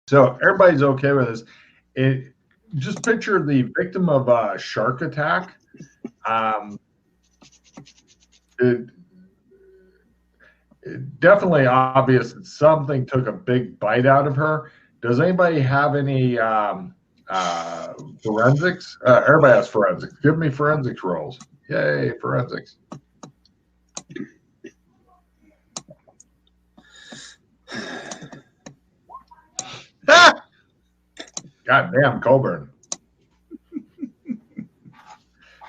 So everybody's okay with this. It just picture the victim of a shark attack. Um, it, definitely obvious that something took a big bite out of her. Does anybody have any forensics? Everybody has forensics. Give me forensics rolls. Yay, forensics. God damn, Coburn.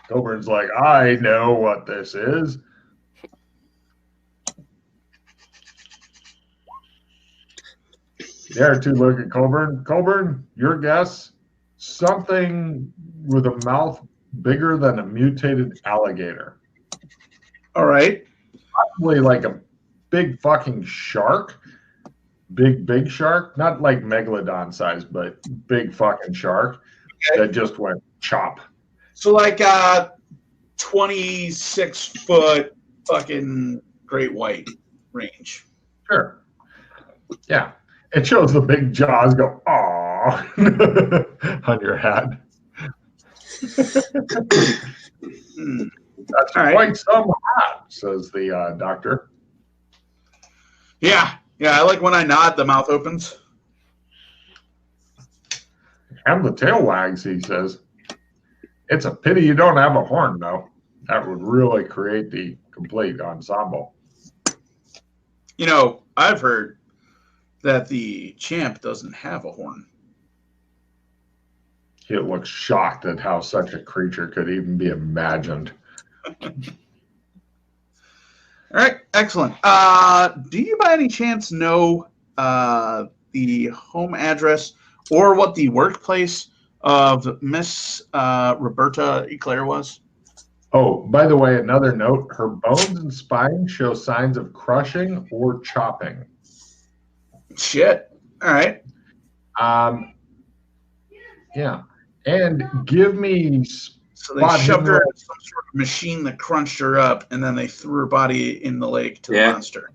Coburn's like, I know what this is. The other two look at Coburn. Coburn, your guess? Something with a mouth bigger than a mutated alligator. All right. Probably like a big fucking shark. Big shark. Not like megalodon size, but big fucking shark that just went chop. So like 26-foot fucking great white range. Sure. Yeah. It shows the big jaws go, aw, on your hat. That's quite some hat, says the doctor. Yeah. I like when I nod, the mouth opens. And the tail wags, he says. It's a pity you don't have a horn, though. That would really create the complete ensemble. You know, I've heard that the champ doesn't have a horn. He looks shocked at how such a creature could even be imagined. All right, excellent. Do you by any chance know the home address or what the workplace of Miss Roberta Eclair was? Oh, by the way, another note, her bones and spine show signs of crushing or chopping. Shit. All right. Yeah. And give me... So they shoved her in some sort of machine that crunched her up, and then they threw her body in the lake to the monster.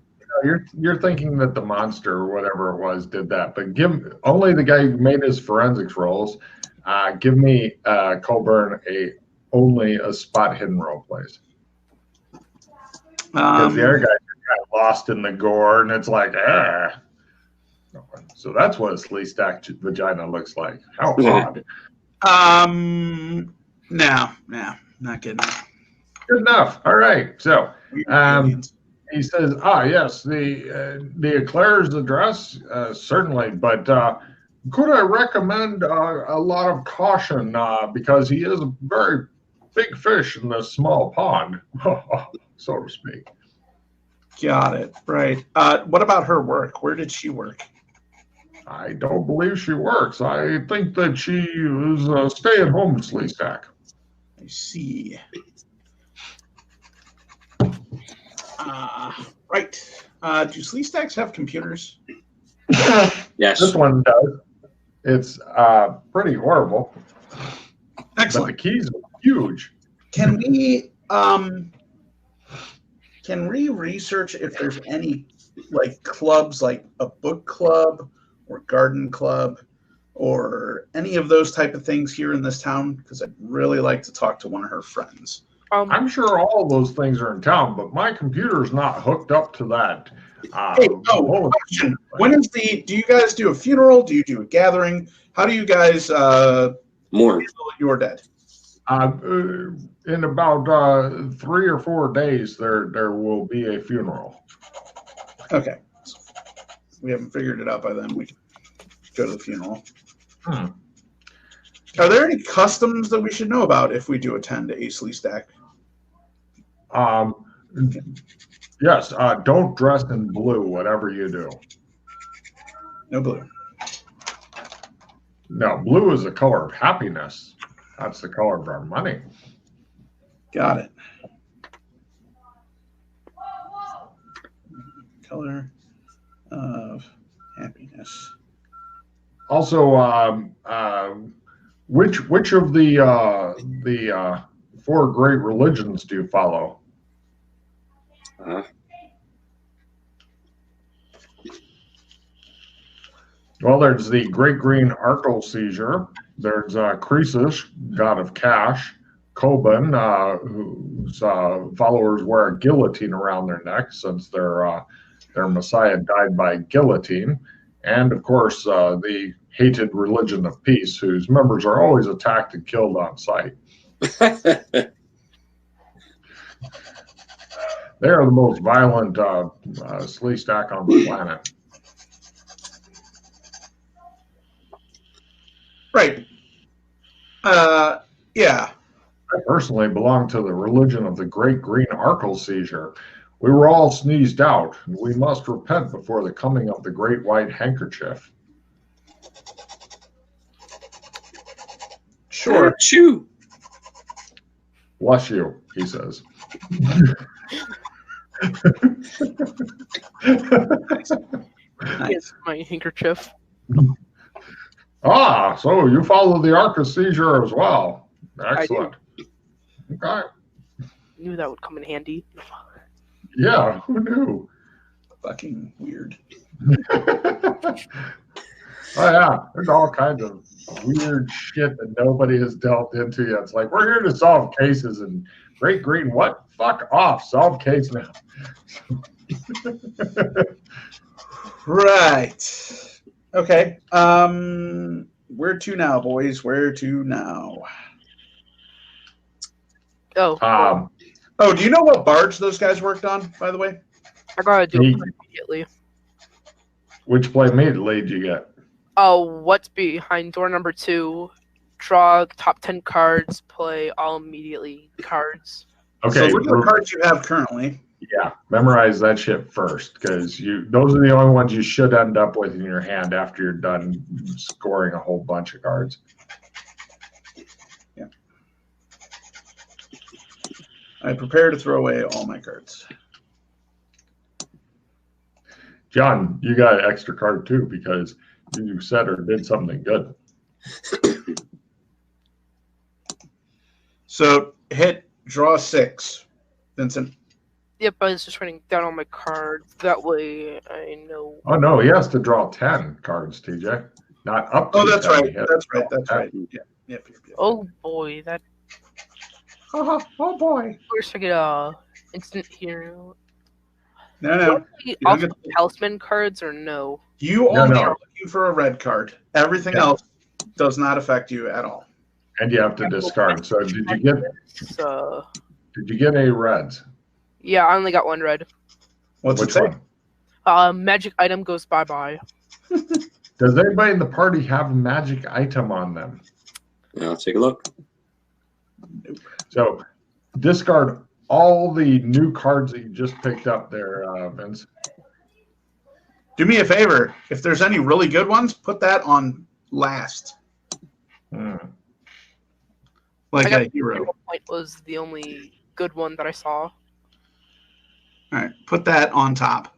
You're thinking that the monster or whatever it was did that, but give only the guy who made his forensics rolls. Give me Colburn only a spot hidden roll, please. Because the other guy got lost in the gore, and it's like, ah. So that's what a sleestack vagina looks like. How odd. No, not good enough. Good enough. All right. So he says, yes, the Eclair's address, certainly, but could I recommend a lot of caution because he is a very big fish in this small pond, so to speak. Got it. Right. What about her work? Where did she work? I don't believe she works. I think that she is a stay-at-home sleestack. I see. Right. Do sleestacks have computers? Yes. This one does. It's pretty horrible. Excellent. But the keys are huge. Can we research if there's any like clubs, like a book club or garden club or any of those type of things here in this town? Because I'd really like to talk to one of her friends. I'm sure all those things are in town, but my computer's not hooked up to that. Question. When is do you guys do a funeral? Do you do a gathering? How do you guys mourn your dead? In about 3 or 4 days, there will be a funeral. Okay. We haven't figured it out by then. We can go to the funeral. Are there any customs that we should know about if we do attend a sleestack? Yes. Don't dress in blue, whatever you do. No blue. No, blue is the color of happiness. That's the color of our money. Got it. Color of happiness. Also, which of the 4 great religions do you follow? Well, there's the Great Green Arkle Seizure. There's Croesus, god of cash. Coban, whose followers wear a guillotine around their neck since their messiah died by guillotine. And, of course, the hated religion of peace, whose members are always attacked and killed on sight. They are the most violent slee stack on the planet. Right. Yeah. I personally belong to the religion of the Great Green Arkle Seizure. We were all sneezed out, and we must repent before the coming of the Great White Handkerchief. Sure. Chew. Bless you, he says. Yes, my handkerchief. Ah, so you follow the Arca Seizure as well. Excellent. Okay. Knew that would come in handy. Yeah, who knew? Fucking weird. Oh, yeah, there's all kinds of weird shit that nobody has delved into yet. It's like, we're here to solve cases, and Great Green, what? Fuck off, solve case now. Right. Okay. Where to now, boys? Where to now? Oh. Oh, do you know what barge those guys worked on, by the way? I gotta do it immediately. Which play immediately did you get? Oh, what's behind door number 2? Draw top 10 cards, play all immediately cards. Okay. So look at the cards you have currently. Yeah, memorize that shit first, because those are the only ones you should end up with in your hand after you're done scoring a whole bunch of cards. Yeah. I prepare to throw away all my cards. John, you got an extra card too, because you said or did something good. So hit draw 6, Vincent. Yep, I was just writing down all my cards. That way I know. Oh no, he has to draw 10 cards, TJ. Not up to. Oh, that's 10. right. That's right. That's right. Yeah. Yep. Oh boy, that. Oh boy. First I get instant hero. No. All the talisman cards or no? You only are looking for a red card. Everything else does not affect you at all. And you have to discard. So did you get a reds? Yeah, I only got 1 red. What's Which it say? one? Magic item goes bye-bye. Does anybody in the party have a magic item on them? Yeah, let's take a look. Nope. So discard all the new cards that you just picked up there, Vince. Do me a favor. If there's any really good ones, put that on last. Like a hero. Point was the only good one that I saw. All right, put that on top.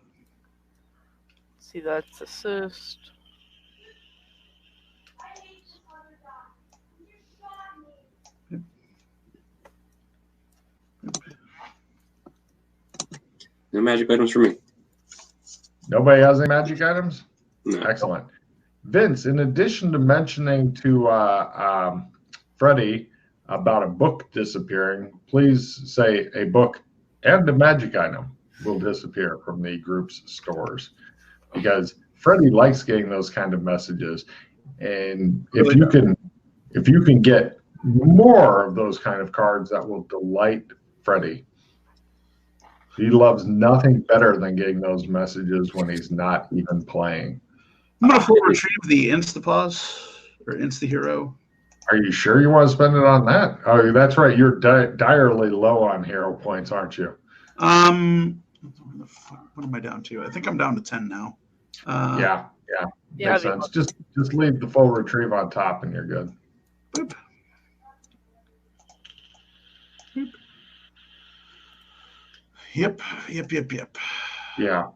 See, that's assist. No magic items for me. Nobody has any magic items? No. Excellent. Vince, in addition to mentioning to Freddie about a book disappearing, please say a book and a magic item will disappear from the group's stores, because Freddie likes getting those kind of messages. And if you can get more of those kind of cards, that will delight Freddie. He loves nothing better than getting those messages when he's not even playing. I'm going to full retrieve the Instapause or Insta-Hero. Are you sure you want to spend it on that? Oh, that's right. You're direly low on hero points, aren't you? What am I down to? I think I'm down to 10 now. Yeah. Makes sense. Just leave the full retrieve on top and you're good. Boop. Boop. Yep. Yeah.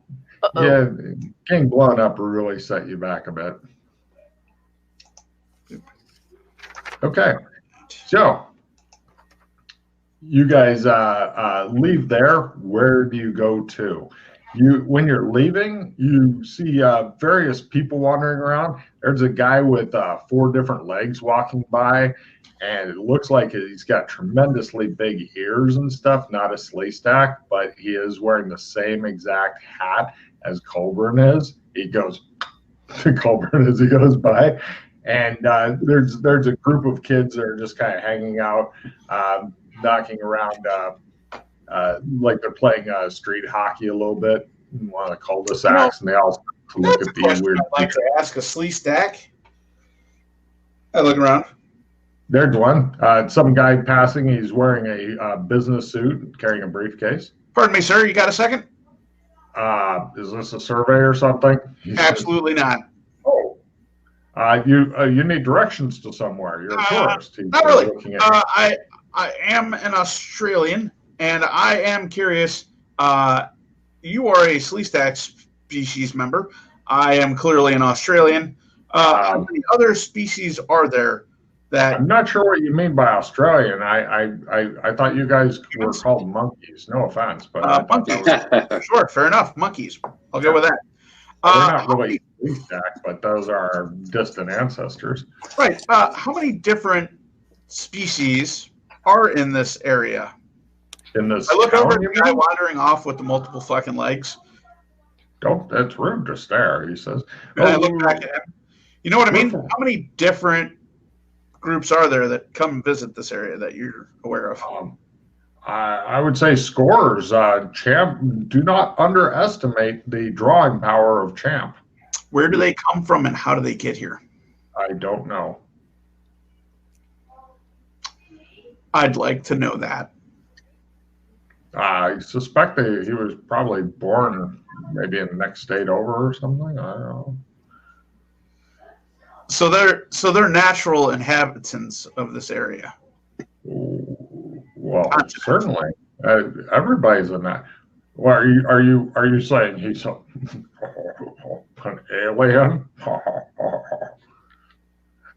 Uh-oh. Yeah, getting blown up will really set you back a bit. Okay, so you guys leave there. Where do you go to? when you're leaving, you see various people wandering around. There's a guy with 4 different legs walking by, and it looks like he's got tremendously big ears and stuff. Not a Sleestack, but he is wearing the same exact hat as Colburn is. He goes to Colburn as he goes by, and there's a group of kids that are just kind of hanging out, knocking around. Like they're playing street hockey a little bit in one of the cul-de-sacs, and they all look at the weird. I'd like to ask a Sleestack. I look around. There's one. Some guy passing. He's wearing a business suit and carrying a briefcase. Pardon me, sir. You got a second? Is this a survey or something? Absolutely not. Oh. You need directions to somewhere. You're a tourist. Not really. I am an Australian. And I am curious, you are a Sleestack species member. I am clearly an Australian. How many other species are there that... I'm not sure what you mean by Australian. I thought you guys were called monkeys. No offense. But monkeys. Sure, fair enough. Monkeys. I'll go with that. They're not really Sleestack, but those are our distant ancestors. Right. How many different species are in this area? In this I look town, over at the guy wandering off with the multiple fucking legs. Don't, that's rude to stare, he says. And I look back at him. You know what I mean? How many different groups are there that come and visit this area that you're aware of? I would say scores. Champ, do not underestimate the drawing power of Champ. Where do they come from and how do they get here? I don't know. I'd like to know that. I suspect he was probably born maybe in the next state over or something. I don't know. So they're natural inhabitants of this area. Well, certainly. Everybody's in that. Well, are you saying he's an alien?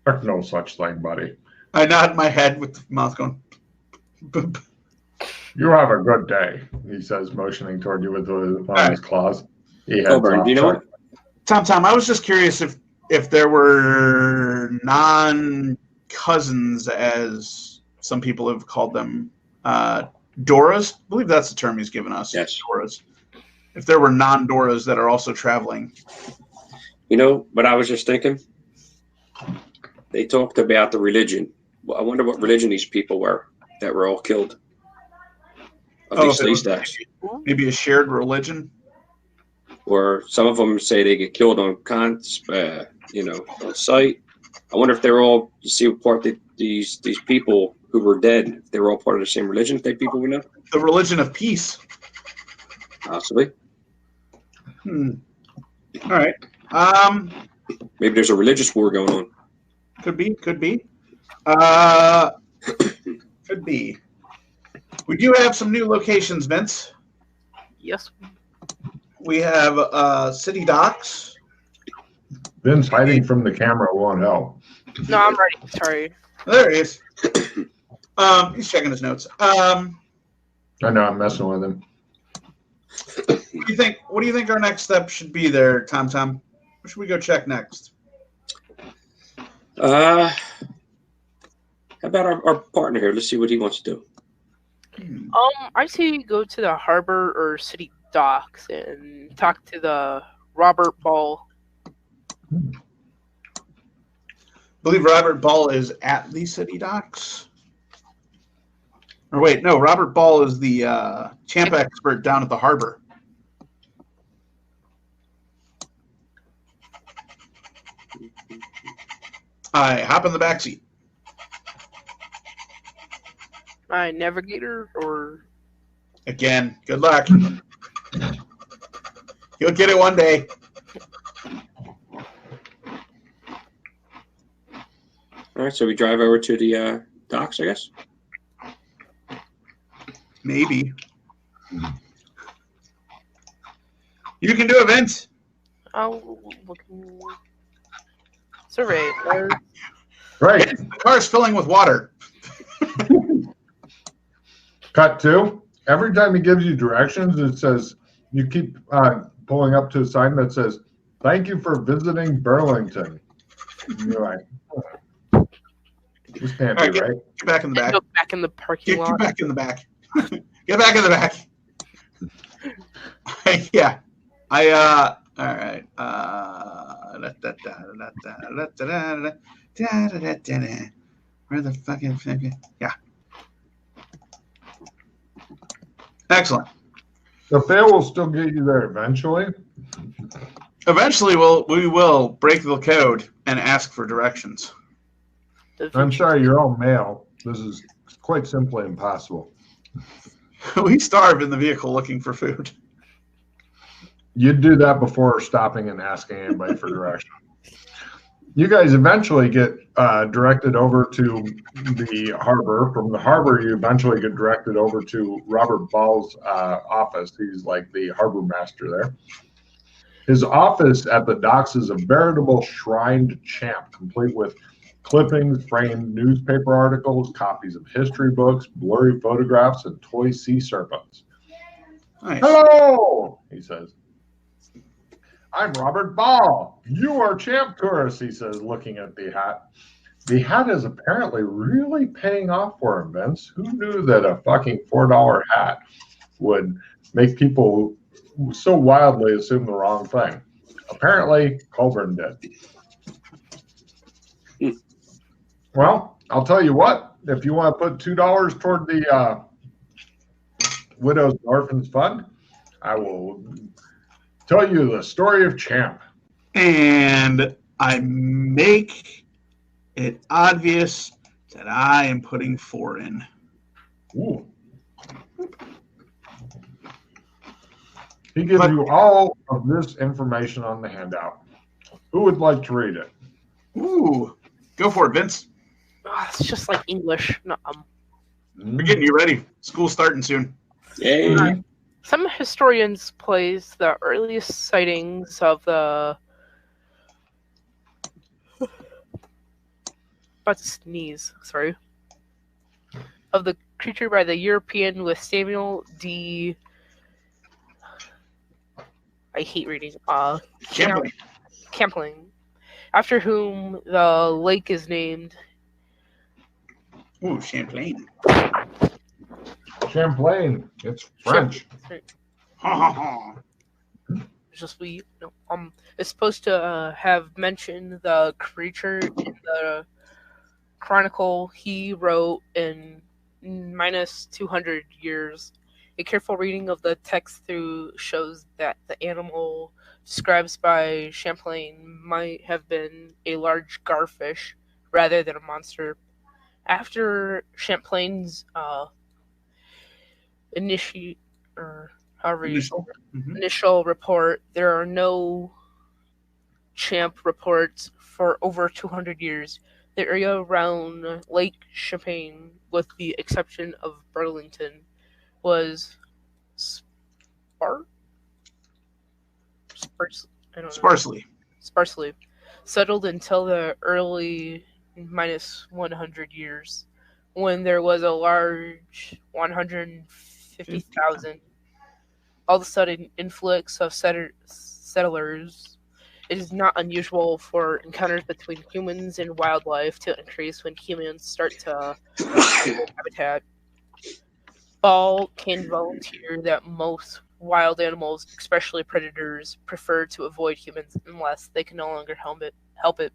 There's no such thing, buddy. I nod my head with the mouth going. You have a good day, he says, motioning toward you with one of his claws. Colburn, do you know what? Tom, I was just curious if there were non-cousins, as some people have called them, Doras. I believe that's the term he's given us. Yes. Doras. If there were non-Doras that are also traveling. You know, but I was just thinking, they talked about the religion. Well, I wonder what religion these people were that were all killed. These Sleestacks. Maybe a shared religion. Or some of them say they get killed on on site. I wonder if they were all part of these people who were dead. If they were all part of the same religion. If they people we know. The religion of peace. Possibly. All right. Maybe there's a religious war going on. Could be. Could be. We do have some new locations, Vince. Yes. We have City Docks. Vince hiding from the camera won't help. No, I'm ready. Sorry. There he is. He's checking his notes. I know, I'm messing with him. What do you think our next step should be there, Tom? What should we go check next? How about our partner here? Let's see what he wants to do. I say you go to the harbor or city docks and talk to the Robert Ball. I believe Robert Ball is at the city docks. Or wait, no, Robert Ball is the champ expert down at the harbor. I hop in the back seat. My navigator or again, good luck. You'll get it one day. All right, so we drive over to the docks, I guess. Maybe. You can do it, Vince. I'll look. Survey. Right. The car's filling with water. Cut 2. Every time he gives you directions, it says you keep pulling up to a sign that says, "Thank you for visiting Burlington." And you're like, this can't be right. Get back in the back. Go back in the parking Get lot. back in the back. Get back in the back. Yeah. All right. Where the fucking yeah. Excellent. The fail will still get you there eventually. Eventually, we will break the code and ask for directions. I'm sorry, you're all male. This is quite simply impossible. We starve in the vehicle looking for food. You'd do that before stopping and asking anybody for direction. You guys eventually get directed over to the harbor. From the harbor, you eventually get directed over to Robert Ball's office. He's like the harbor master there. His office at the docks is a veritable shrined champ, complete with clippings, framed newspaper articles, copies of history books, blurry photographs, and toy sea serpents. Nice. Hello, he says. I'm Robert Ball. You are Champ Tourist, he says, looking at the hat. The hat is apparently really paying off for him, Vince. Who knew that a fucking $4 hat would make people so wildly assume the wrong thing? Apparently, Colburn did. Well, I'll tell you what. If you want to put $2 toward the Widows and Orphans Fund, I will tell you the story of Champ. And I make it obvious that I am putting 4 in. Ooh. He gives you all of this information on the handout. Who would like to read it? Ooh. Go for it, Vince. It's just like English. No, We're getting you ready. School's starting soon. Yay. Some historians place the earliest sightings of the of the creature by the European with Samuel D. I hate reading. Campling, after whom the lake is named. Ooh, Champlain. Champlain. It's French. Just it's supposed to have mentioned the creature in the chronicle he wrote in minus 200 years. A careful reading of the text through shows that the animal described by Champlain might have been a large garfish rather than a monster. After Champlain's initial report, there are no Champ reports for over 200 years. The area around Lake Champlain, with the exception of Burlington, was sparsely settled until the early minus 100 years, when there was a large 150,000 all of a sudden influx of settlers. It is not unusual for encounters between humans and wildlife to increase when humans start to habitat. Ball can volunteer that most wild animals, especially predators, prefer to avoid humans unless they can no longer help it.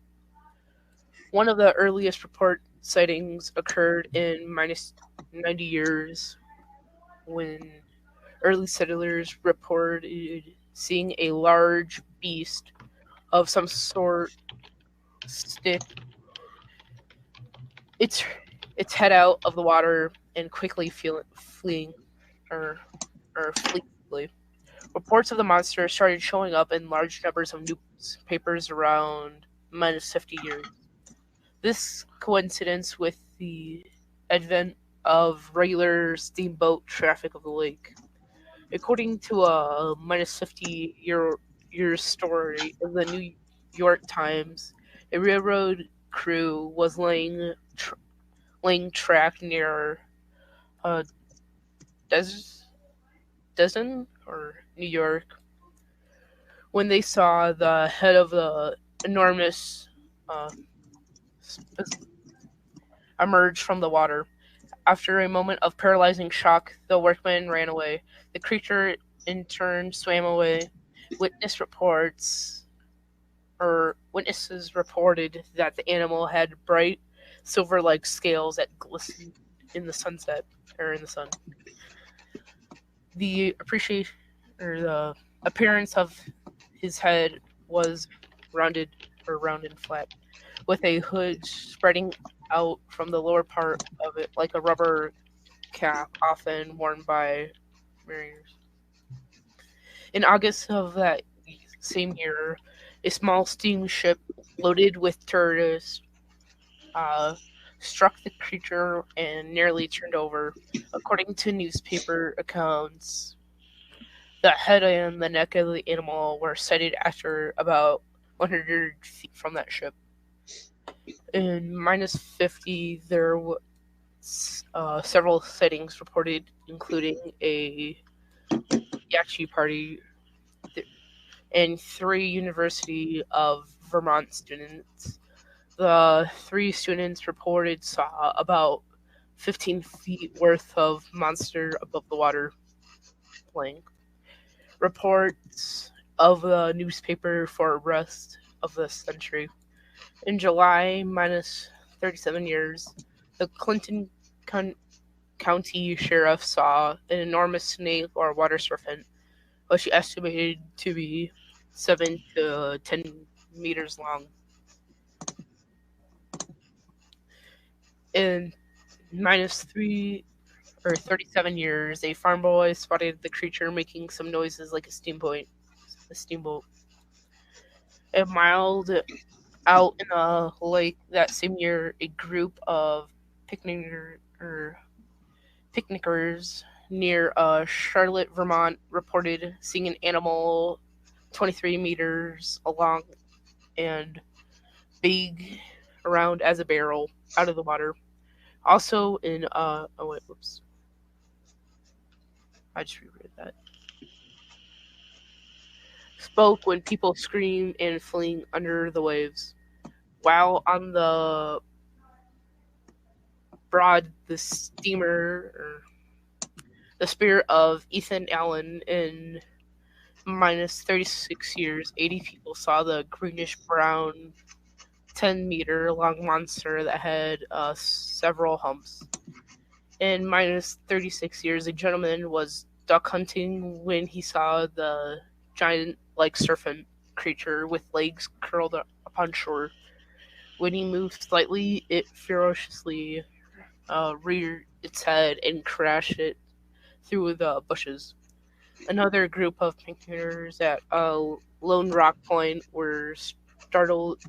One of the earliest report sightings occurred in minus 90 years, when early settlers reported seeing a large beast of some sort stick its head out of the water and quickly fleeing. Reports of the monster started showing up in large numbers of newspapers around minus 50 years. This coincidence with the advent of regular steamboat traffic of the lake. According to a minus 50 year story in the New York Times, a railroad crew was laying track near Destin or New York, when they saw the head of the enormous emerge from the water. After a moment of paralyzing shock, the workmen ran away. The creature in turn swam away. Witnesses reported that the animal had bright silver-like scales that glistened in the sunset or in the sun. The appearance of his head was round and flat, with a hood spreading out from the lower part of it like a rubber cap often worn by mariners. In August of that same year, a small steamship loaded with tourists struck the creature and nearly turned over. According to newspaper accounts, the head and the neck of the animal were sighted after about 100 feet from that ship. In minus 50, there was several sightings reported, including a yachi party and 3 University of Vermont students. The 3 students reported saw about 15 feet worth of monster above the water playing. Reports of the newspaper for rest of the century. In July, minus 37 years, the Clinton County Sheriff saw an enormous snake or water serpent, which he estimated to be 7 to 10 meters long. In minus 37 years, a farm boy spotted the creature making some noises like a steamboat. A mile out in a lake that same year, a group of picnickers near Charlotte, Vermont, reported seeing an animal 23 meters long and big, round as a barrel, out of the water. Also in I just reread that. Spoke when people scream and fleeing under the waves. While on the Broad, the spirit of Ethan Allen in minus 36 years, 80 people saw the greenish brown 10-meter long monster that had several humps. In minus 36 years, a gentleman was duck hunting when he saw the giant like serpent creature with legs curled up on shore. When he moved slightly, it ferociously reared its head and crashed it through the bushes. Another group of picnickers at Lone Rock Point were startled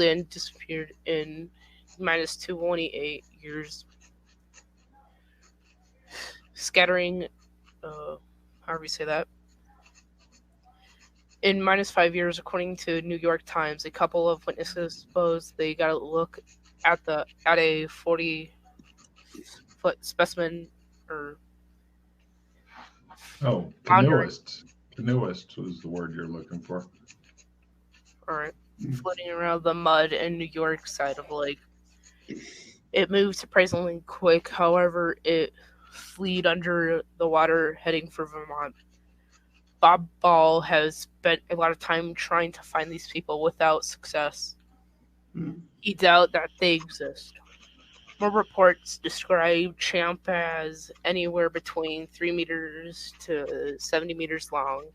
and disappeared in minus 228 years. Scattering, however you say that. In minus 5 years, according to New York Times, a couple of witnesses suppose they got a look at a 40-foot specimen or canoeist. Canoeist was the word you're looking for. All right, floating around the mud in New York side of the lake. It moved surprisingly quick. However, it fled under the water, heading for Vermont. Bob Ball has spent a lot of time trying to find these people without success. He doubts that they exist. More reports describe Champ as anywhere between 3 meters to 70 meters long,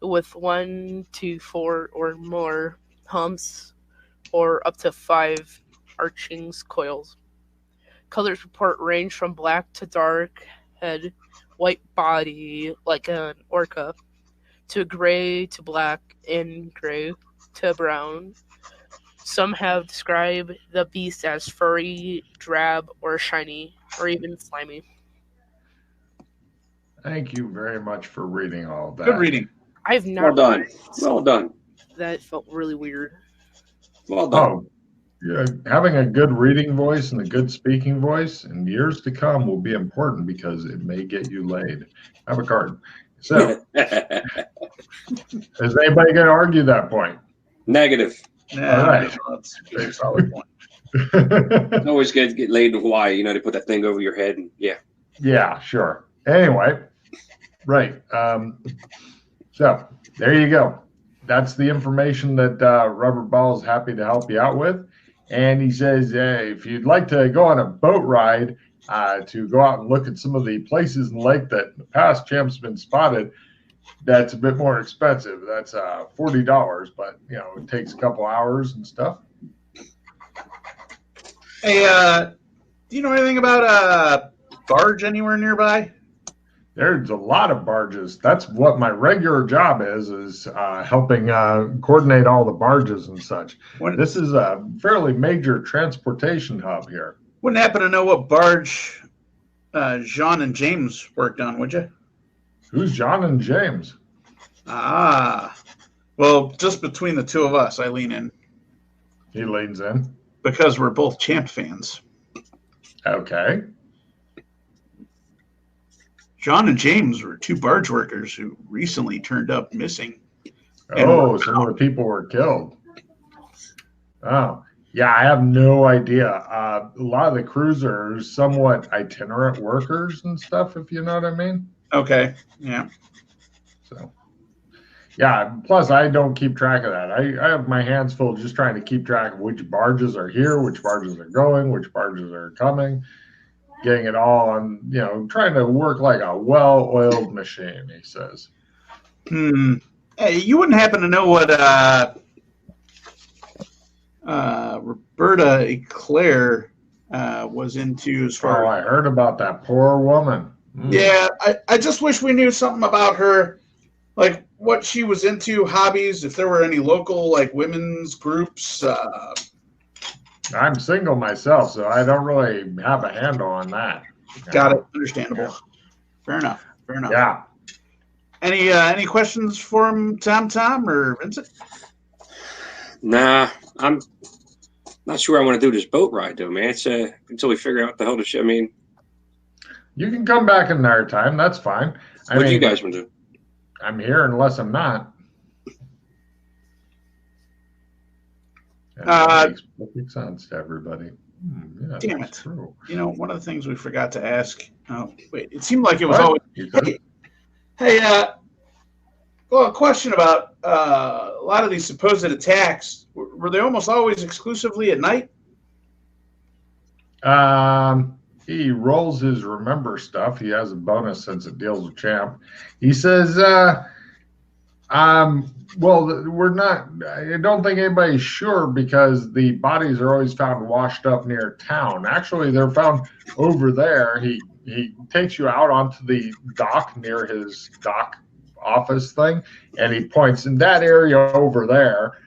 with 1 to 4 or more humps, or up to 5 arching coils. Colors report range from black to dark head, white body like an orca, to gray to black and gray to brown. Some have described the beast as furry, drab, or shiny, or even slimy. Thank you very much for reading all that. Good reading. I have not. Well done. Well done. That felt really weird. Well done. Oh, having a good reading voice and a good speaking voice in years to come will be important because it may get you laid. Have a card. So, is anybody going to argue that point? Negative. Yeah, All right. That's a very solid point. It's always good to get laid in Hawaii. They put that thing over your head. And, yeah. Yeah, sure. Anyway, right. So there you go. That's the information that Rubber Ball is happy to help you out with. And he says, if you'd like to go on a boat ride to go out and look at some of the places in the lake that in the past Champ's been spotted, that's a bit more expensive. That's $40, but it takes a couple hours and stuff. Hey, do you know anything about a barge anywhere nearby? There's a lot of barges. That's what my regular job is helping coordinate all the barges and such. This is a fairly major transportation hub here. Wouldn't happen to know what barge Jean and James worked on, would you? Who's John and James? Well, just between the two of us, I lean in. He leans in. Because we're both Champ fans. Okay. John and James were two barge workers who recently turned up missing. Oh, some of the people were killed. Oh, yeah, I have no idea. A lot of the crews are somewhat itinerant workers and stuff, if you know what I mean. Okay, yeah. So, yeah, plus I don't keep track of that. I have my hands full just trying to keep track of which barges are here, which barges are going, which barges are coming, getting it all on, trying to work like a well-oiled machine, he says. Hey, you wouldn't happen to know what Roberta Eclair was into as far I heard about that poor woman. Yeah, I just wish we knew something about her, like what she was into, hobbies, if there were any local women's groups. I'm single myself, so I don't really have a handle on that. Got it. Understandable. Yeah. Fair enough. Yeah. Any questions for him, Tom or Vincent? Nah, I'm not sure I want to do this boat ride though, man. It's until we figure out what the hell to shit. I mean, you can come back another time. That's fine. What do you guys want to do? I'm here unless I'm not. That makes perfect sense to everybody. Yeah, damn it. True. One of the things we forgot to ask. Oh, wait. It seemed like it was always. Hey, a question about a lot of these supposed attacks. Were they almost always exclusively at night? He rolls his remember stuff. He has a bonus since it deals with Champ. He says, well, we're not, I don't think anybody's sure because the bodies are always found washed up near town. Actually, they're found over there. He takes you out onto the dock near his dock office thing, and he points in that area over there.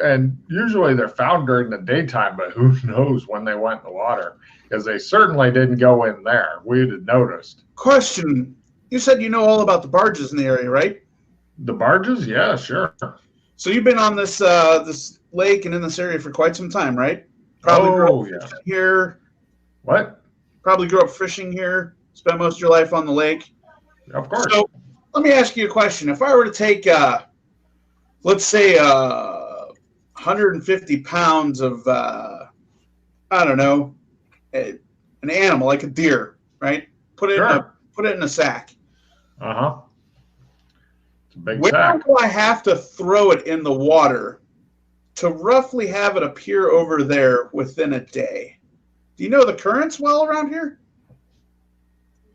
And usually they're found during the daytime, but who knows when they went in the water, because they certainly didn't go in there. We'd have noticed. Question. You said you know all about the barges in the area, right? The barges? Yeah, sure. So you've been on this this lake and in this area for quite some time, right? Probably grew up fishing here. What? Probably grew up fishing here. Spent most of your life on the lake. Of course. So let me ask you a question. If I were to take, let's say, 150 pounds of, I don't know, an animal like a deer, right? Put it in a sack. Uh-huh. It's a big Where sack. do I have to throw it in the water to roughly have it appear over there within a day? Do you know the currents well around here?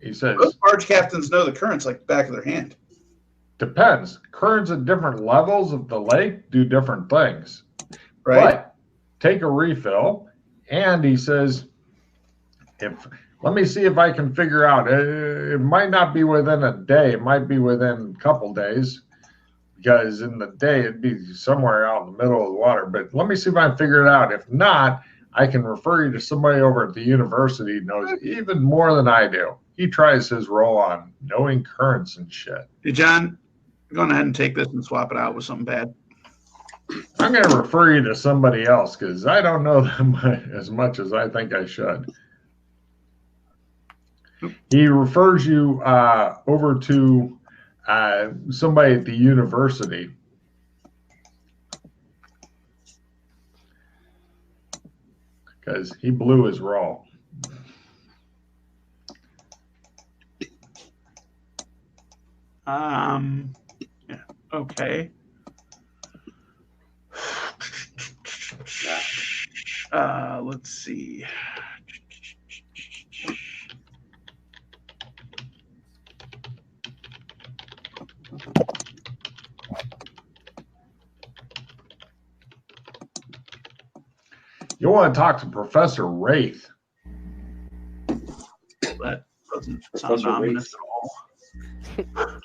He says, Those barge captains know the currents like the back of their hand. depends. Currents at different levels of the lake do different things. Right. But take a refill, and he says, let me see if I can figure out. It might not be within a day. It might be within a couple days, because in the day it'd be somewhere out in the middle of the water. But let me see if I can figure it out. If not, I can refer you to somebody over at the university who knows even more than I do. He tries his roll on knowing currents and shit. Hey, John, go on ahead and take this and swap it out with something bad. I'm going to refer you to somebody else because I don't know them as much as I think I should. He refers you over to somebody at the university. Because he blew his roll. Yeah, okay. Let's see. You want to talk to Professor Wraith. That doesn't sound Professor ominous Wraith. at all.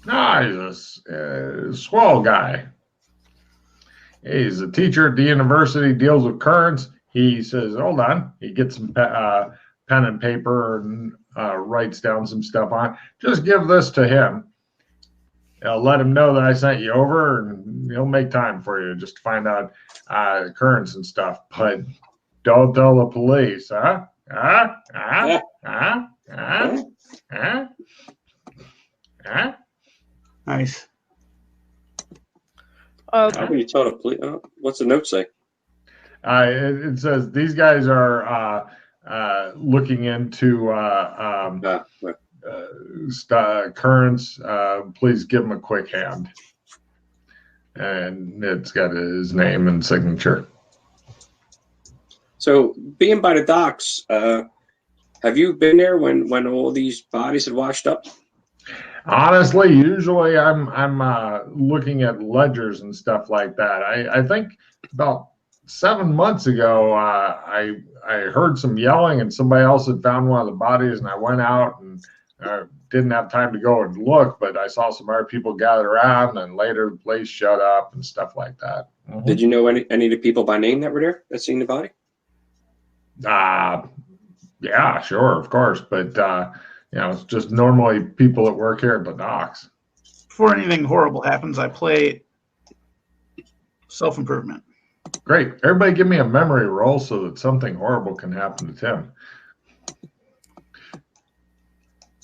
No, he's a swell guy. He's a teacher at the university, deals with currents. He says, hold on. He gets some pen and paper and writes down some stuff on. Just give this to him. Let him know that I sent you over, and he'll make time for you just to find out currents and stuff. But don't tell the police, huh? Nice. How can you tell the police? What's the note say? It says these guys are looking into currents. Please give him a quick hand. And it's got his name and signature. So, being by the docks, have you been there when all these bodies had washed up? Honestly, usually I'm looking at ledgers and stuff like that. I think about 7 months ago, I heard some yelling and somebody else had found one of the bodies, and I went out and didn't have time to go and look, but I saw some other people gather around, and later the place shut up and stuff like that. Mm-hmm. Did you know any of the people by name that were there that seen the body? Yeah, sure, of course, but it's just normally people that work here at the docks. Before anything horrible happens, I play self-improvement. Great. Everybody give me a memory roll so that something horrible can happen to Tim.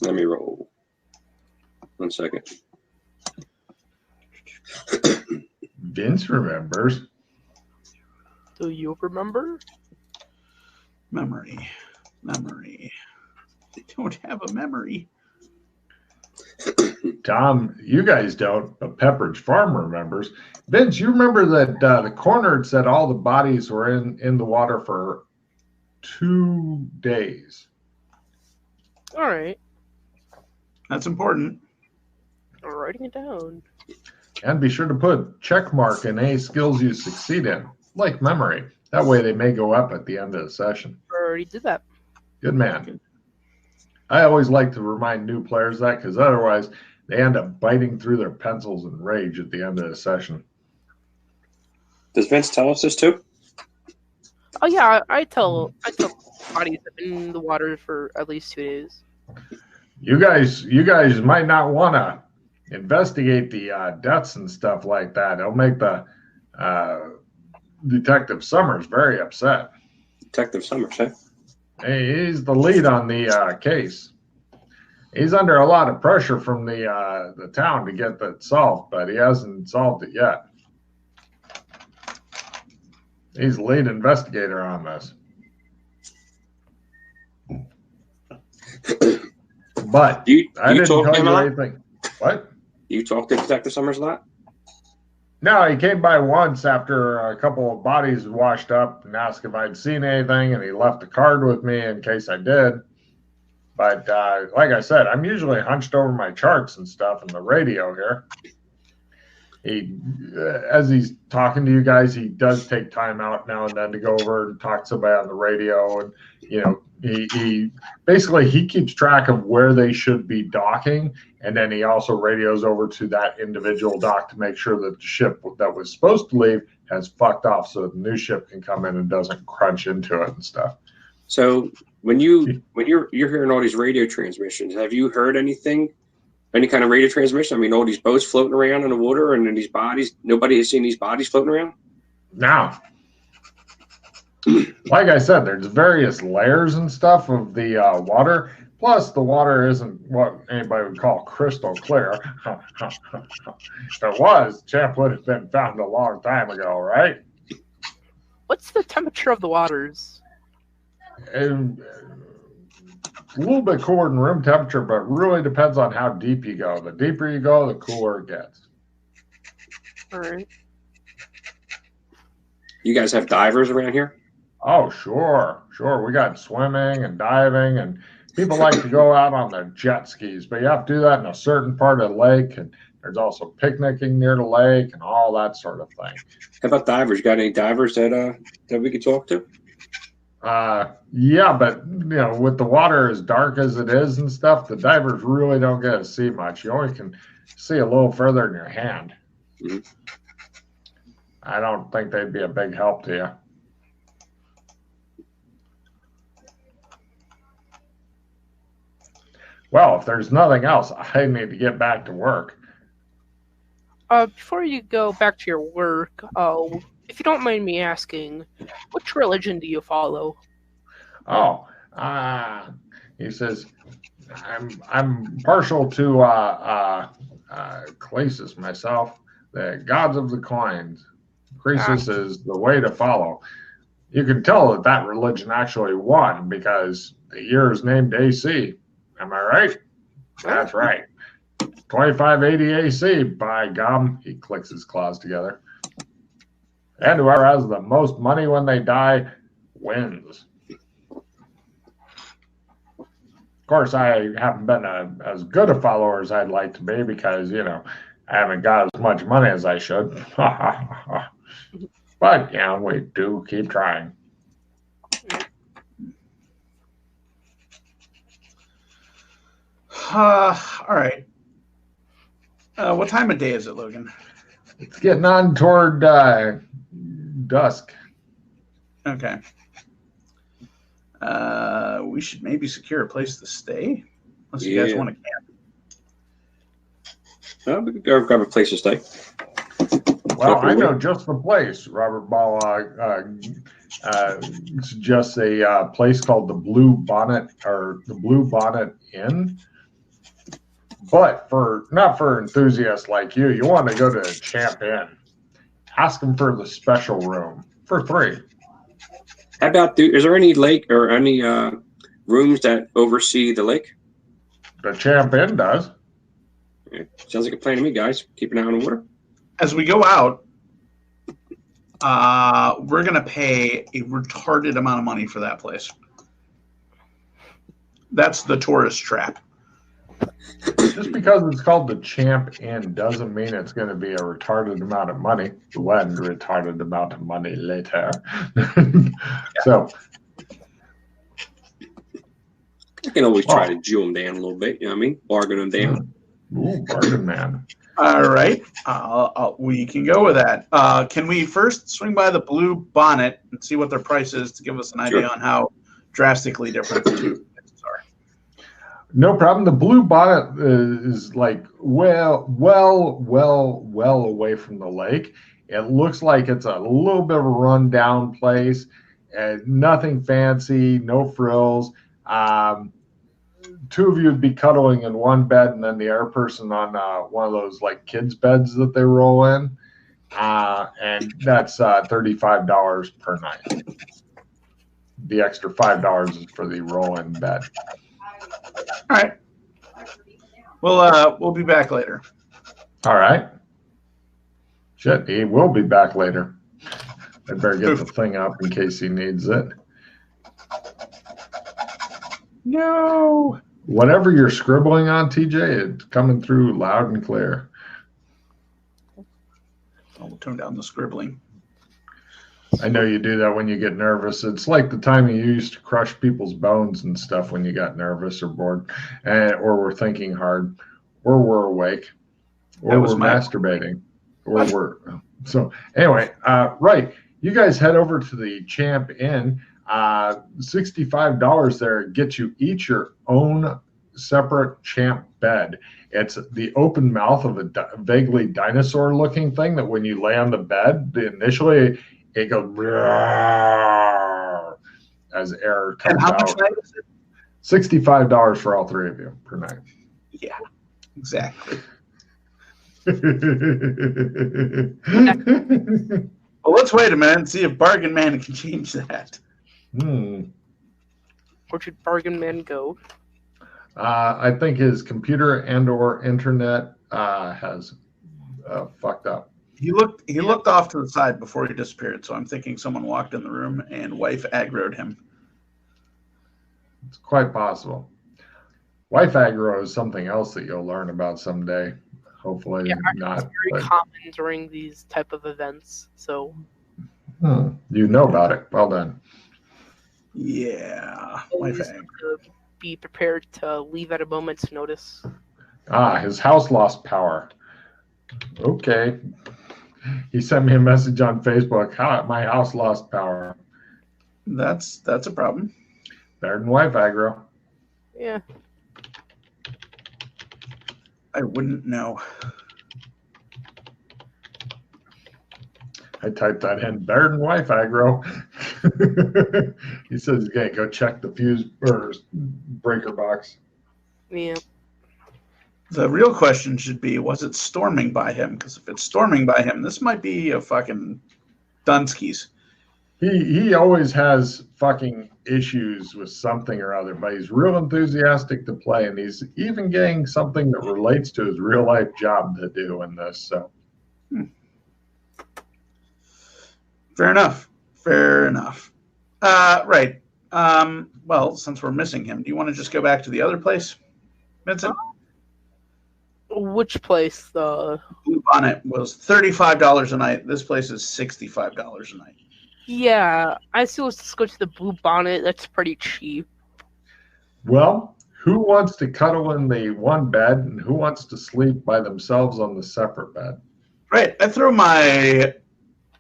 Let me roll. 1 second. Vince remembers. Do you remember? Memory. I don't have a memory. Tom, you guys don't, but Pepperidge Farm remembers. Vince, you remember that the coroner had said all the bodies were in the water for 2 days. All right. That's important. I'm writing it down. And be sure to put a check mark in any skills you succeed in, like memory. That way they may go up at the end of the session. Already did that. Good man. I always like to remind new players that, because otherwise they end up biting through their pencils in rage at the end of the session. Does Vince tell us this too? Oh yeah, I tell bodies have been in the water for at least 2 days. You guys might not want to investigate the deaths and stuff like that. It'll make the Detective Summers very upset. Detective Summers, eh? Hey, he's the lead on the case. He's under a lot of pressure from the town to get that solved, but he hasn't solved it yet. He's the lead investigator on this. But I didn't tell you anything. What? You talk to Detective Summers a lot? No, he came by once after a couple of bodies washed up and asked if I'd seen anything, and he left a card with me in case I did. But like I said, I'm usually hunched over my charts and stuff in the radio here. As he's talking to you guys, he does take time out now and then to go over and talk to somebody on the radio, and he basically keeps track of where they should be docking, and then he also radios over to that individual dock to make sure that the ship that was supposed to leave has fucked off, so the new ship can come in and doesn't crunch into it and stuff. So when you're hearing all these radio transmissions, have you heard anything Any kind of radio transmission? I mean, all these boats floating around in the water, and then these bodies. Nobody has seen these bodies floating around. Now, like I said, there's various layers and stuff of the water. Plus, the water isn't what anybody would call crystal clear. If it was, Champ would have been found a long time ago, right? What's the temperature of the waters? And a little bit cooler than room temperature, but really depends on how deep you go. The deeper you go, the cooler it gets. All right. You guys have divers around here? Oh, sure. We got swimming and diving, and people like to go out on their jet skis, but you have to do that in a certain part of the lake, and there's also picnicking near the lake and all that sort of thing. How about divers? You got any divers that we could talk to? Yeah, but with the water as dark as it is and stuff, the divers really don't get to see much. You only can see a little further than your hand. Mm-hmm. I don't think they'd be a big help to you. Well, if there's nothing else, I need to get back to work. Before you go back to your work, if you don't mind me asking, which religion do you follow? Oh, he says, I'm partial to Croesus myself, the gods of the coins. Croesus is the way to follow. You can tell that religion actually won because the year is named AC. Am I right? That's right. 2580 AC, by gum. He clicks his claws together. And whoever has the most money when they die wins. Of course, I haven't been as good a follower as I'd like to be because, I haven't got as much money as I should. But, we do keep trying. All right. What time of day is it, Logan? It's getting on toward dusk. Okay. We should maybe secure a place to stay, unless you guys want to camp. We could go grab a place to stay. Well, I know just the place. Robert Ball suggests a place called the Blue Bonnet Inn. But not for enthusiasts like you. You want to go to Champ Inn. Ask them for the special room for 3. How about, is there any lake or any rooms that oversee the lake? The Champ Inn does. Yeah, sounds like a plan to me, guys. Keep an eye on the water. As we go out, we're going to pay a retarded amount of money for that place. That's the tourist trap. Just because it's called the Champ Inn doesn't mean it's going to be a retarded amount of money. When retarded amount of money later. So I can always try to Jew them down a little bit. You know what I mean? Bargain them down. Ooh, bargain man. All right. We can go with that. Can we first swing by the Blue Bonnet and see what their price is to give us an idea on how drastically different the two places are? No problem. The Blue Bonnet is like well away from the lake. It looks like it's a little bit of a rundown place. Nothing fancy, no frills. 2 of you would be cuddling in one bed, and then the other person on one of those like kids' beds that they roll in, and that's $35 per night. The extra $5 is for the roll-in bed. All right. We'll be back later. All right. Shit, he will be back later. I better get the thing up in case he needs it. No. Whatever you're scribbling on, TJ, it's coming through loud and clear. I'll tone down the scribbling. I know you do that when you get nervous. It's like the time you used to crush people's bones and stuff when you got nervous or bored, or were thinking hard, or were awake, or were masturbating, or were. So anyway, right. You guys head over to the Champ Inn. $65 there gets you each your own separate Champ bed. It's the open mouth of a vaguely dinosaur-looking thing that when you lay on the bed, initially it goes as air comes And how out. much night is it? $65 for all three of you per night. Yeah, exactly. Well, let's wait a minute and see if Bargain Man can change that. Where should Bargain Man go? I think his computer and/or internet has fucked up. He looked off to the side before he disappeared, so I'm thinking someone walked in the room and wife aggroed him. It's quite possible. Wife aggro is something else that you'll learn about someday. Hopefully not. It's very common during these type of events. So you know about it. Well done. Yeah. Wife aggro. Be prepared to leave at a moment's notice. His house lost power. Okay. He sent me a message on Facebook. My house lost power. That's a problem. Better than wife aggro. Yeah. I wouldn't know. I typed that in. Better than wife aggro. He says he's going to go check the fuse or breaker box. Yeah. The real question should be, was it storming by him? Because if it's storming by him, this might be a fucking Dunskies. He always has fucking issues with something or other, but he's real enthusiastic to play, and he's even getting something that relates to his real life job to do in this. So, fair enough. Right. Well, since we're missing him, do you want to just go back to the other place, Vincent? Which place? The Blue Bonnet was $35 a night. This place is $65 a night. Yeah, I still let's go to the Blue Bonnet. That's pretty cheap. Well, who wants to cuddle in the one bed and who wants to sleep by themselves on the separate bed? Right. I throw my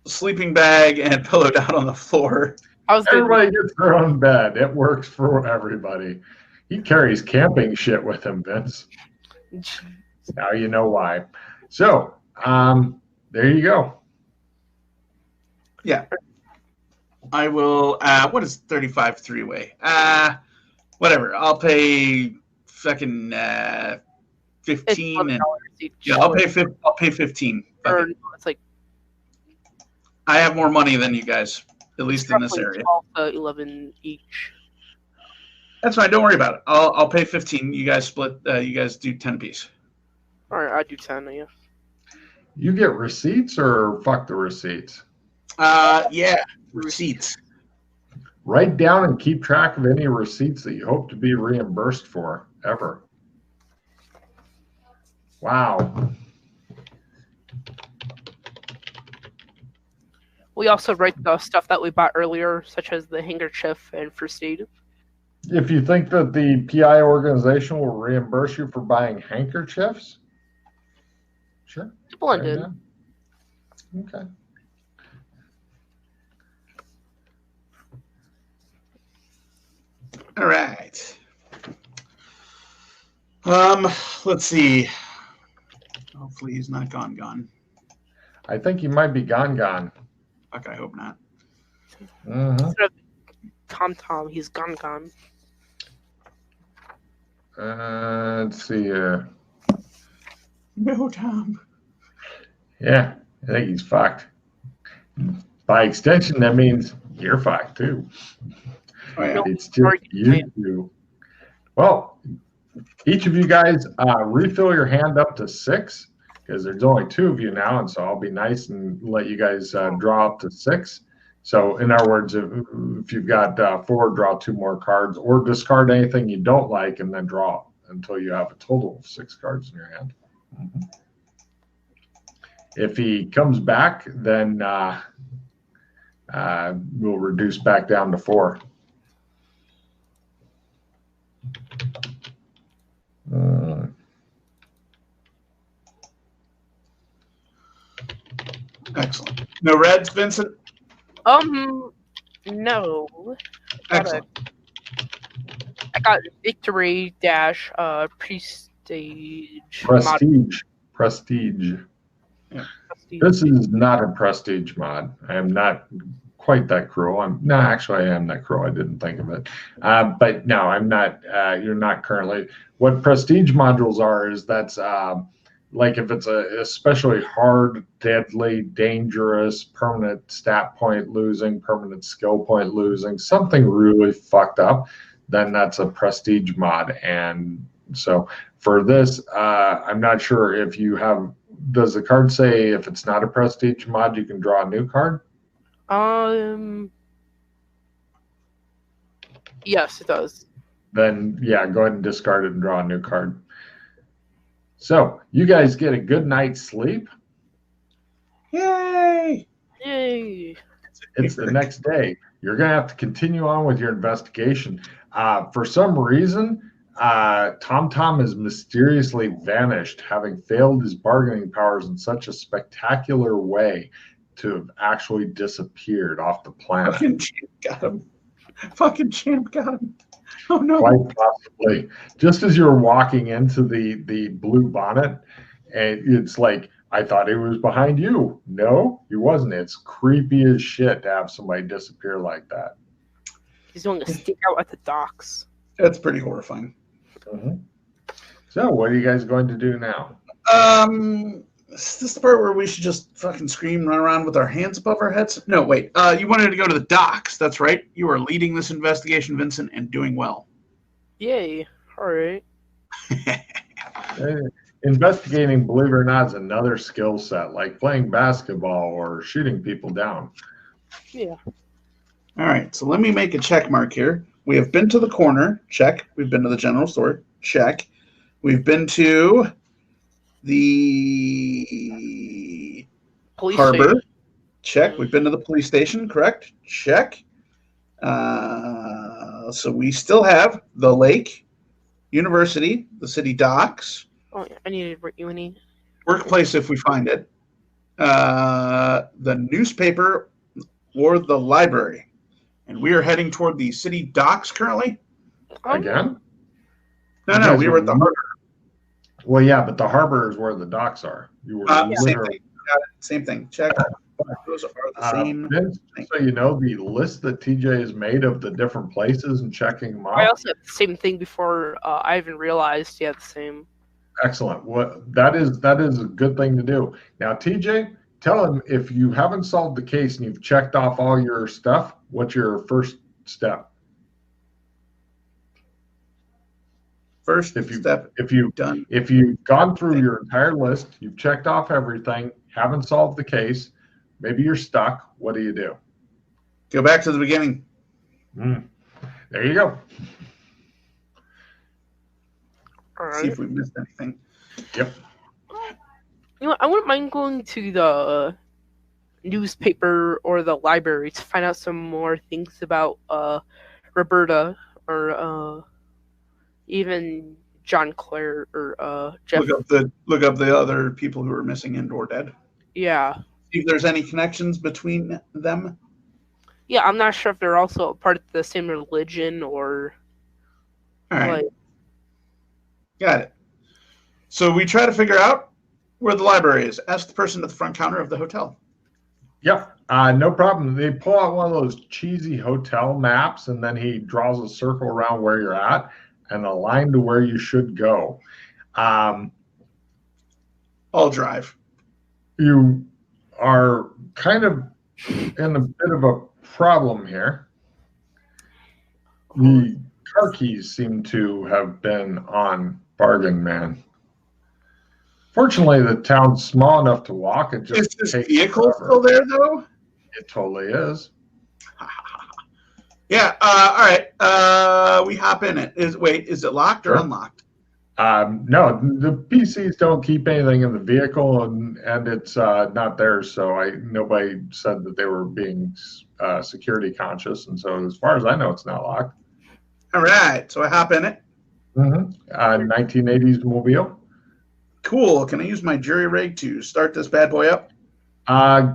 sleeping bag and pillow down on the floor. Everybody gets their own bed. It works for everybody. He carries camping shit with him, Vince. Now you know why. So, there you go. Yeah. I will, what is 35 three-way? Whatever. I'll pay fucking 15. And, yeah, I'll pay 15. It's like I have more money than you guys, at least in this area. 12 to 11 each. That's fine. Don't worry about it. I'll pay 15. You guys split. You guys do 10 apiece. All right, I do 10. Yeah. You get receipts or fuck the receipts? Yeah, receipts. Write down and keep track of any receipts that you hope to be reimbursed for ever. Wow. We also write the stuff that we bought earlier, such as the handkerchief and first aid. If you think that the PI organization will reimburse you for buying handkerchiefs, sure. Splendid. Okay. All right. Let's see. Hopefully he's not gone. I think you might be gone. Fuck, I hope not. Instead of Tom, he's gone. Let's see here. No, Tom. Yeah, I think he's fucked. By extension, that means you're fucked too. Oh, yeah. It's just you two. Well, each of you guys refill your hand up to 6 because there's only 2 of you now, and so I'll be nice and let you guys draw up to 6. So, in other words, if you've got 4, draw 2 more cards, or discard anything you don't like, and then draw until you have a total of 6 cards in your hand. Mm-hmm. If he comes back, then we'll reduce back down to 4. Excellent. No reds, Vincent? No. Excellent. I got victory dash prestige Prestige. Yeah. Prestige. This is not a prestige mod. I am not quite that cruel. Actually, I am that cruel. I didn't think of it. But no, I'm not. You're not currently. What prestige modules are is that's like if it's a especially hard, deadly, dangerous, permanent stat point losing, permanent skill point losing, something really fucked up, then that's a prestige mod. And so for this, I'm not sure if you have. Does the card say if it's not a prestige mod, you can draw a new card? Yes, it does. Then yeah, go ahead and discard it and draw a new card. So you guys get a good night's sleep. Yay! Yay! It's the next day. You're going to have to continue on with your investigation. For some reason, Tom Tom has mysteriously vanished, having failed his bargaining powers in such a spectacular way to have actually disappeared off the planet. Fucking champ got him. Oh no! Quite possibly. Just as you're walking into the blue bonnet, and it's like, I thought he was behind you. No, he wasn't. It's creepy as shit to have somebody disappear like that. He's going to stick out at the docks. That's pretty horrifying. Mm-hmm. So, what are you guys going to do now? Is this the part where we should just fucking scream, run around with our hands above our heads? No, wait. You wanted to go to the docks. That's right. You are leading this investigation, Vincent, and doing well. Yay! All right. Investigating, believe it or not, is another skill set, like playing basketball or shooting people down. Yeah. All right. So let me make a check mark here. We have been to the corner. Check. We've been to the general store. Check. We've been to the Police harbor. station. Check. We've been to the police station. Correct. Check. So we still have the lake, university, the city docks, Oh, yeah. I needed uni. workplace if we find it, the newspaper, or the library. And we are heading toward the city docks currently. Again? No, we were at the harbor. Well, yeah, but the harbor is where the docks are. You were Same literally. thing. Got it. Same thing. Check. Those are the same. Vince, so you know the list that TJ has made of the different places and checking them I out. also had the same thing before. I even realized. Yeah, the same. Excellent. That is a good thing to do. Now, TJ, tell him if you haven't solved the case and you've checked off all your stuff, what's your first step? First If step. If you've gone through your entire list, you've checked off everything, haven't solved the case, maybe you're stuck. What do you do? Go back to the beginning. There you go. All right. See if we missed anything. Yep. You know, I wouldn't mind going to the newspaper or the library to find out some more things about Roberta or even John Clare or Jeff. Look up the other people who are missing and or dead. Yeah. See if there's any connections between them. Yeah, I'm not sure if they're also a part of the same religion or. All right. Like, Got it. So we try to figure out where the library is. Ask the person at the front counter of the hotel. Yep. No problem. They pull out one of those cheesy hotel maps, and then he draws a circle around where you're at and a line to where you should go. I'll drive. You are kind of in a bit of a problem here. The car keys seem to have been on Bargain Man. Fortunately, the town's small enough to walk. It just Is this takes vehicle forever. still there, though? It totally is. Yeah. All right. We hop in it. Is it locked or Sure. unlocked? No, the PCs don't keep anything in the vehicle, and it's not theirs. So nobody said that they were being security conscious, and so as far as I know, it's not locked. All right. So I hop in it. 1980s mobile. Cool. Can I use my jury rig to start this bad boy up?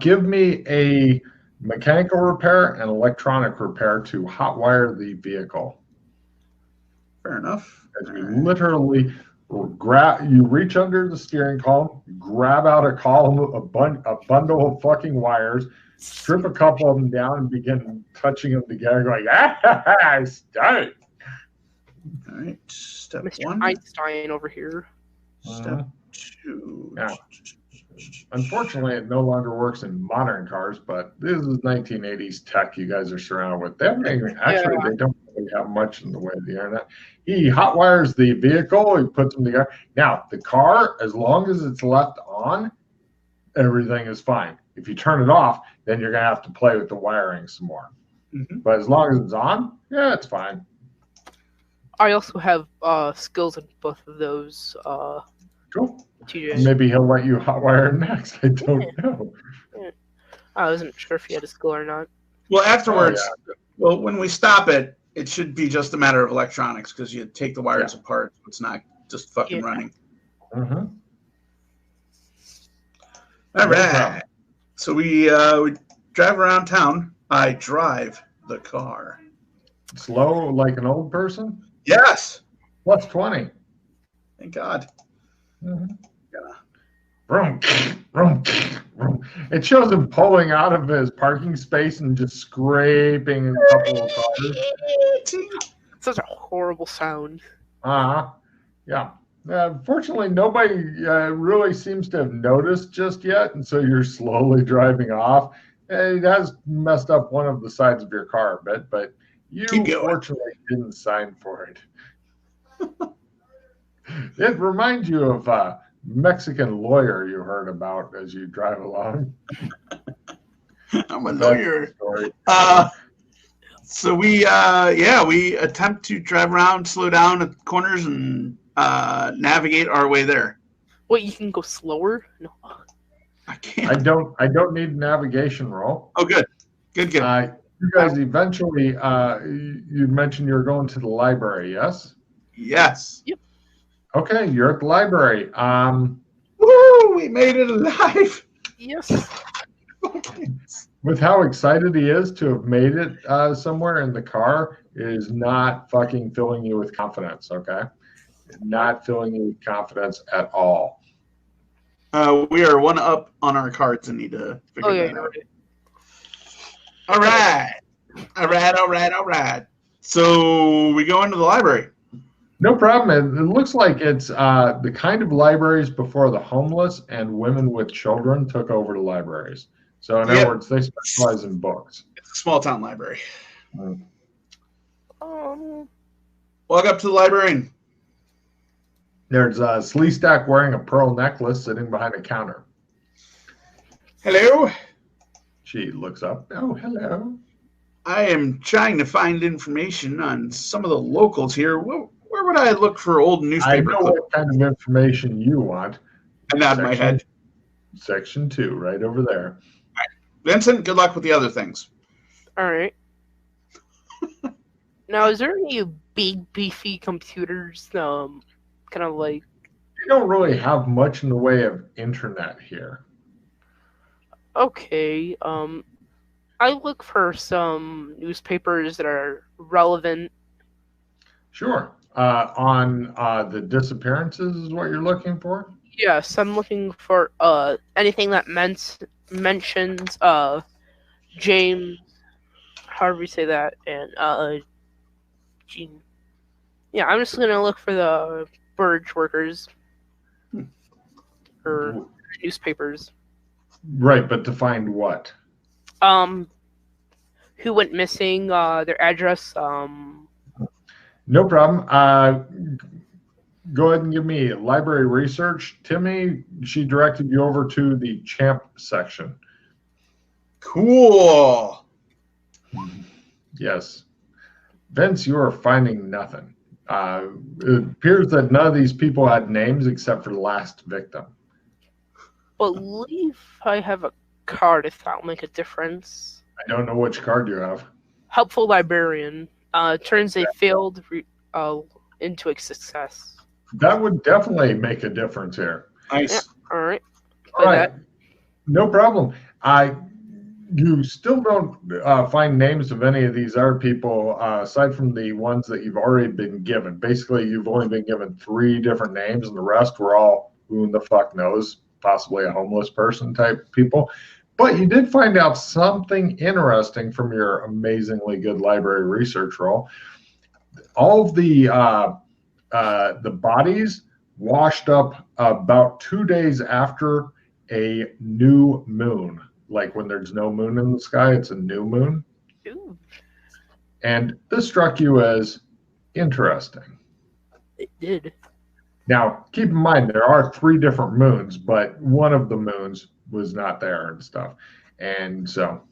Give me a mechanical repair and electronic repair to hotwire the vehicle. Fair enough. As we literally You reach under the steering column, grab out a column, a bundle of fucking wires, strip a couple of them down, and begin touching them together, going, start. All right, step Mr. 1. Einstein over here. Step 2. Yeah. Unfortunately, it no longer works in modern cars, but this is 1980s tech you guys are surrounded with. They don't really have much in the way of the internet. He hotwires the vehicle, he puts them together. Now, the car, as long as it's left on, everything is fine. If you turn it off, then you're going to have to play with the wiring some more. Mm-hmm. But as long as it's on, yeah, it's fine. I also have skills in both of those. Cool. TJ. Maybe he'll let you hotwire next. I don't know. Yeah. I wasn't sure if he had a skill or not. Well, afterwards, well, when we stop it, it should be just a matter of electronics because you take the wires apart. So it's not just fucking running. Mm-hmm. All right. So we drive around town. I drive the car. Slow like an old person? Yes. Plus 20. Thank God. Mm-hmm. Vroom, vroom, vroom. It shows him pulling out of his parking space and just scraping a couple of cars. Such a horrible sound. Yeah. Fortunately, nobody really seems to have noticed just yet, and so you're slowly driving off. It has messed up one of the sides of your car a bit, but you fortunately didn't sign for it. It reminds you of a Mexican lawyer you heard about as you drive along. I'm a lawyer. So we attempt to drive around, slow down at corners, and navigate our way there. Wait, you can go slower? No. I can't. I don't need a navigation roll. Oh, good. Good. You guys eventually, you mentioned you were going to the library, yes? Yes. Yep. Okay, you're at the library. Woo! We made it alive. Yes. With how excited he is to have made it somewhere in the car, it is not fucking filling you with confidence, okay? Not filling you with confidence at all. We are one up on our cards and need to figure that out. All right. So we go into the library. No problem. It looks like it's the kind of libraries before the homeless and women with children took over the libraries. So in other words, they specialize in books. It's a small town library. Um, Walk up to the librarian. There's a Sleestack wearing a pearl necklace sitting behind a counter. Hello. She looks up. Oh, hello. I am trying to find information on some of the locals here. Where would I look for old newspaper I know what kind of information you want. I nod my head. Section 2, right over there. Vincent, good luck with the other things. all right. Now, is there any big, beefy computers, kind of like... You don't really have much in the way of internet here. Okay, I look for some newspapers that are relevant. Sure. On the disappearances is what you're looking for? Yes, I'm looking for anything that mentions James, however you say that, and Gene. Yeah, I'm just gonna look for the Burge workers or newspapers. Right, but to find what? Who went missing? Their address. No problem. Go ahead and give me library research. Timmy, she directed you over to the champ section. Cool. Yes. Vince, you are finding nothing. It appears that none of these people had names except for the last victim. Believe I have a card if that'll make a difference. I don't know which card you have. Helpful librarian. Turns a failed into a success. That would definitely make a difference here. Nice. Yeah, all right. All right. No problem. you still don't find names of any of these other people aside from the ones that you've already been given. Basically, you've only been given 3 different names, and the rest were all who the fuck knows, possibly a homeless person type people. But you did find out something interesting from your amazingly good library research roll. All of the bodies washed up about 2 days after a new moon. Like when there's no moon in the sky, it's a new moon. Ooh, And this struck you as interesting. it did. Now, keep in mind, there are 3 different moons, but one of the moons was not there and stuff. And so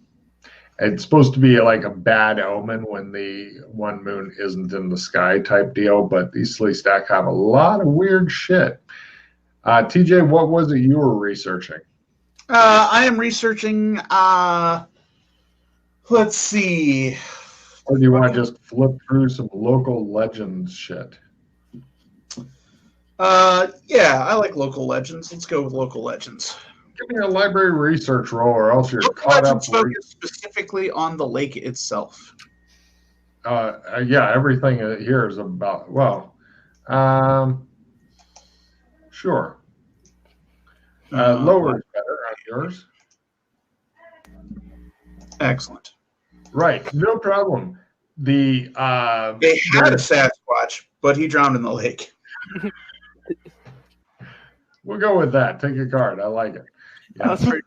it's supposed to be like a bad omen when the one moon isn't in the sky type deal, but these Slee Stack have a lot of weird shit. TJ, what was it you were researching? I am researching. Let's see. Or do you want to just flip through some local legends shit? Yeah, I like local legends. Let's go with local legends. Give me a library research roll, or else you're Local caught up. legends focus specifically on the lake itself. Yeah, everything here is about. Well, sure. Lower is better on yours. Excellent. Right, no problem. They had a Sasquatch, but he drowned in the lake. We'll go with that. Take a card. I like it. Yeah. That's pretty.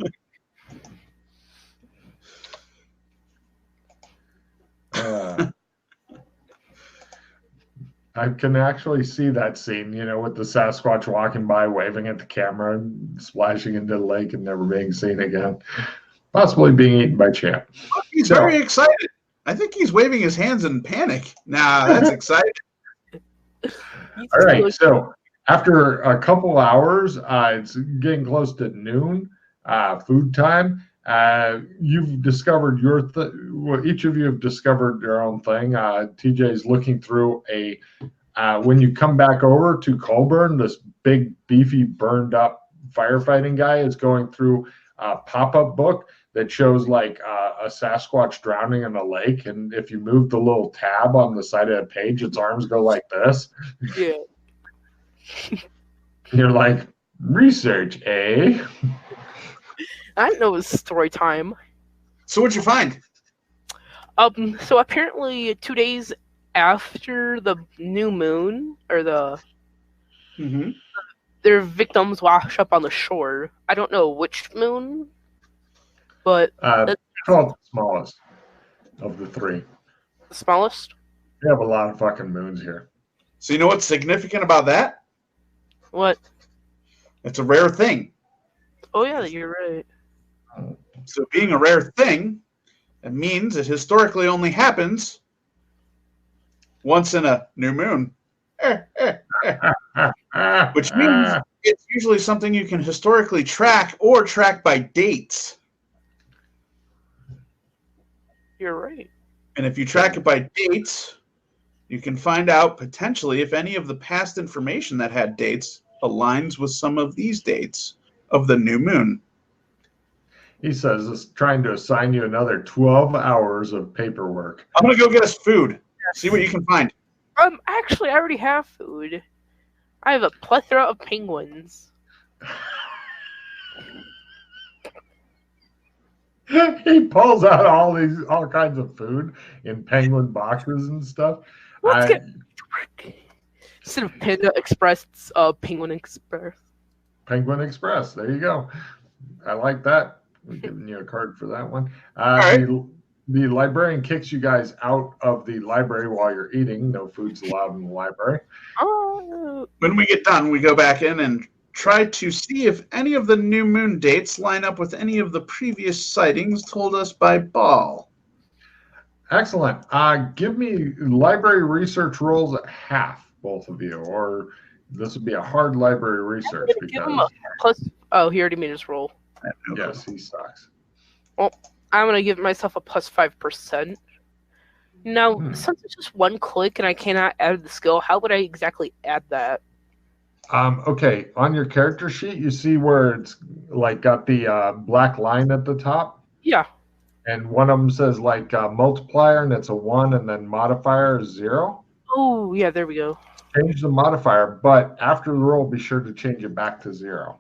I can actually see that scene, with the Sasquatch walking by, waving at the camera, and splashing into the lake and never being seen again. Possibly being eaten by Champ. He's very excited. I think he's waving his hands in panic. Nah, that's exciting. All right, so after a couple hours, it's getting close to noon, food time. You've discovered each of you have discovered your own thing. TJ is looking through when you come back over to Colburn, this big, beefy, burned up firefighting guy is going through a pop-up book that shows like a Sasquatch drowning in a lake. And if you move the little tab on the side of the page, its arms go like this. Yeah. You're like, research, eh? I didn't know it was story time. So what'd you find? So apparently 2 days after the new moon, or their victims wash up on the shore. I don't know which moon, but It's called the smallest of the 3. the smallest. We have a lot of fucking moons here. So you know what's significant about that? What? It's a rare thing. Oh yeah, you're right. So being a rare thing, it means it historically only happens once in a new moon. Which means it's usually something you can historically track or track by dates. You're right. And if you track it by dates, you can find out potentially if any of the past information that had dates aligns with some of these dates of the new moon. He says it's trying to assign you another 12 hours of paperwork. I'm going to go get us food. See what you can find. Actually, I already have food. I have a plethora of penguins. He pulls out all kinds of food in penguin boxes and stuff. Let's get instead of Panda Express, Penguin Express. Penguin Express. There you go. I like that. We're giving you a card for that one. right. The librarian kicks you guys out of the library while you're eating. No food's allowed in the library. Oh. When we get done, we go back in and try to see if any of the new moon dates line up with any of the previous sightings told us by Ball. Excellent. Give me library research rolls at half, both of you, or this would be a hard library research Give him because a plus. Oh, he already made his roll. yes, he sucks. Well, I'm gonna give myself a plus 5%. Now, since it's just one click and I cannot add the skill, how would I exactly add that? Okay, on your character sheet, you see where it's like got the black line at the top. Yeah. And one of them says like multiplier, and it's a 1, and then modifier is 0. Oh, yeah, there we go. Change the modifier, but after the roll, be sure to change it back to 0.